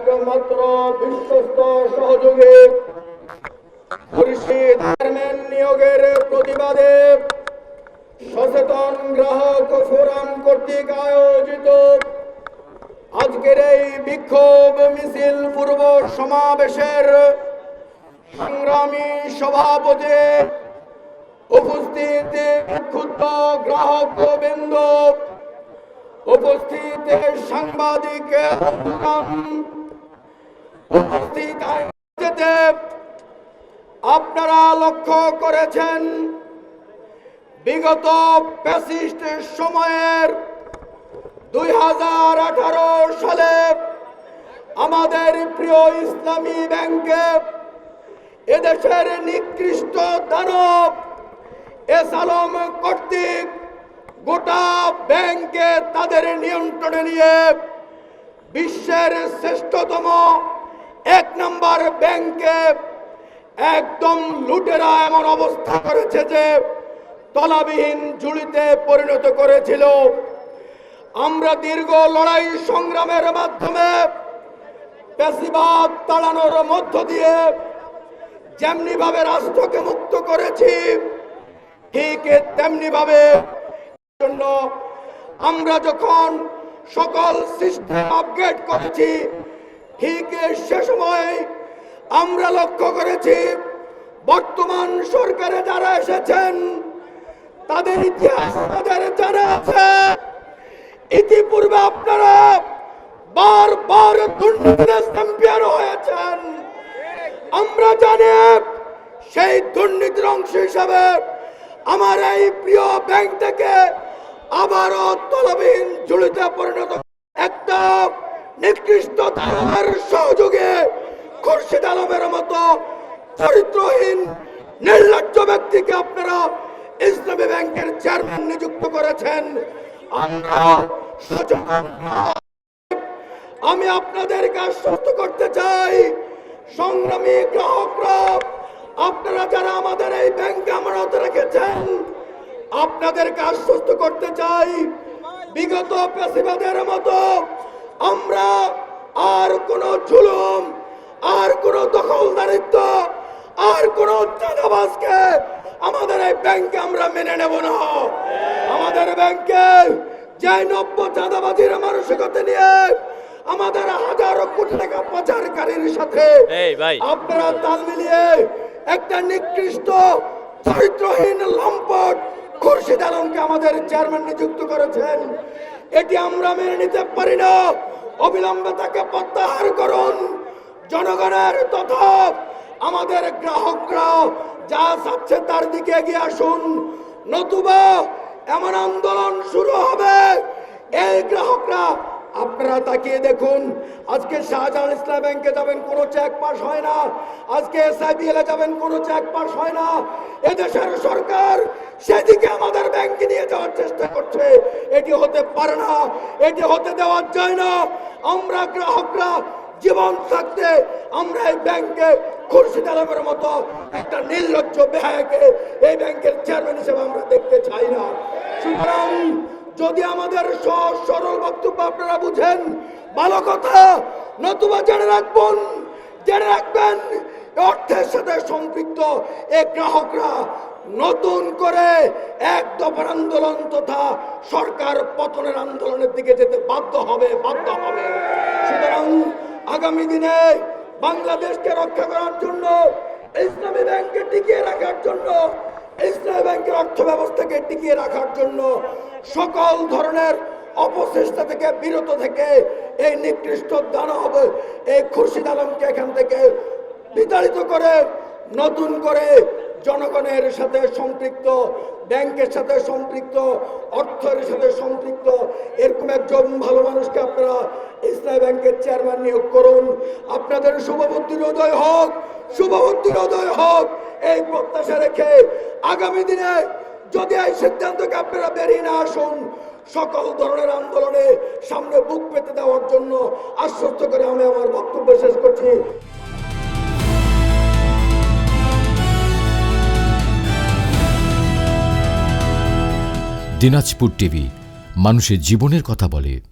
একমাত্র বিশ্বস্ত সহযোগী চেয়ারম্যান নিয়োগের প্রতিবাদে সচেতন গ্রাহক ফোরাম কর্তৃক আয়োজিত আজকের এই বিক্ষোভ মিছিল পূর্ব সমাবেশের সংগ্রামী সভাপতি, উপস্থিত ক্ষুদ্র গ্রাহক বৃন্দ, উপস্থিত সাংবাদিক, উপস্থিত আপনারা লক্ষ্য করেছেন বিগত ফ্যাসিস্ট সময়ের 2018 সালে আমাদের প্রিয় ইসলামী ব্যাংকে এদেশের নিকৃষ্ট দানব এস আলম কর্তৃক গোটা ব্যাংকে তাদের নিয়ন্ত্রণে নিয়ে বিশ্বের শ্রেষ্ঠতম 1 নম্বর ব্যাংকে একদম লুটেরা এমন অবস্থা করেছে যে তলাবিহীন ঝুড়িতে পরিণত করেছিল। আমরা দীর্ঘ লড়াই সংগ্রামের মাধ্যমে ফ্যাসিবাদ তাড়ানোর মধ্য দিয়ে যেমনি ভাবে রাষ্ট্রকে মুক্ত করেছি, ঠিক তেমনি ভাবে জন্য আমরা যখন সকল সিস্টেম আপগ্রেড করেছি, ঠিক সে সময় আমরা লক্ষ্য করেছি বর্তমান সরকারে যারা এসেছেন তাদের ইতিহাস তাদের জানা আছে। ইতিপূর্বে আপনারা বারবার দুর্নীতির চ্যাম্পিয়ন হয়েছেন। আমরা জানি সেই দুর্নীতির অংশ হিসাবে আমার এই প্রিয় ব্যাংক থেকে আবারও তলবিহীন ঝুড়িতে পরিণত একটা নিকৃষ্ট ধারার সহযোগে খুরশিদ আলমের মতো চরিত্রহীন নির্লজ্জ ব্যক্তিকে আপনারা ইসলামী ব্যাংকের চেয়ারম্যান নিযুক্ত করেছেন। আমি আপনাদেরকে আশ্বস্ত করতে চাই, সংগ্রামী গ্রাহকরা, আপনারা যারা আমাদের এই ব্যাংকে আমানত রেখেছেন, আপনাদেরকে আশ্বস্ত করতে চাই বিগত ফ্যাসিবাদের মতো আমরা আর কোন জুলুম, আর কোন দখলদারিত্ব, আর কোন চাঁদাবাজকে আমাদের এই ব্যাংকে আমরা মেনে নেব না। আমাদের ব্যাংকে যে 90 চাঁদাবাজির মানসিকতা নিয়ে আমাদের হাজারো কোটি টাকা পাচারকারীর সাথে আপনারা তাল মিলিয়ে একটা নিকৃষ্ট চরিত্রহীন লম্পট খুরশিদ আলমকে আমাদের চেয়ারম্যান নিযুক্ত করেছেন, এটি আমরা মেনে নিতে পারি না। অবিলম্বে তাকে প্রত্যাহার করুন। জনগণের তথা আমাদের গ্রাহকরা যা চাচ্ছে তার দিকে এগিয়ে আসুন, নতুবা এমন আন্দোলন শুরু হবে। এই গ্রাহকরা আপনারা তাকিয়ে দেখুন, আজকে শাহজাহান ইসলাম ব্যাংকে যাবেন কোনো চেক পাস হয় না, আজকে এসআইবিএল যাবেন কোনো চেক পাস হয় না। এদেশের সরকার সেদিকে আমাদের ব্যাংকে নিয়ে যাওয়ার চেষ্টা করছে। এটি হতে পারে না, এটি হতে দেওয়া যায় না। আমরা গ্রাহকরা জীবন থাকতে আমরা এই ব্যাংকে খুরশিদ আলমের মতো একটা নির্লজ্জ বেহায়াকে এই ব্যাংকের চেয়ারম্যান হিসেবে আমরা দেখতে চাই না। সুতরাং যদি আমাদের সহজ সরল বক্তব্য আপনারা বুঝেন ভালো কথা, নতুবা জেনে রাখবেন অর্থের সাথে সম্পৃক্ত এই গ্রাহকরা নতুন করে এক দফার আন্দোলন তথা সরকার পতনের আন্দোলনের দিকে যেতে বাধ্য হবে। সুতরাং আগামী দিনে বাংলাদেশকে রক্ষা করার জন্য, ইসলামী ব্যাংকে টিকিয়ে রাখার জন্য, ইসলামী ব্যাংকের অর্থ ব্যবস্থাকে টিকিয়ে রাখার জন্য সকল ধরনের অপচেষ্টা থেকে বিরত থেকে এই নিকৃষ্ট দানব এই খুরশিদ আলমকে এখান থেকে বিতাড়িত করে নতুন করে জনগণের সাথে সম্পৃক্ত, ব্যাংকের সাথে সম্পৃক্ত, অর্থের সাথে সম্পৃক্ত এরকম একজন ভালো মানুষকে আপনারা ইসলামী ব্যাংকের চেয়ারম্যান নিয়োগ করুন। আপনাদের শুভবুদ্ধির উদয় হোক এই প্রত্যাশা রেখে আগামী দিনে যদি এই সিদ্ধান্তকে আপনারা বেরিয়ে না আসুন, সকল ধরনের আন্দোলনে সামনে বুক পেতে দেওয়ার জন্য আশ্বস্ত করে আমি আমার বক্তব্য শেষ করছি। দিনাজপুর টিভি, মানুষের জীবনের কথা বলে।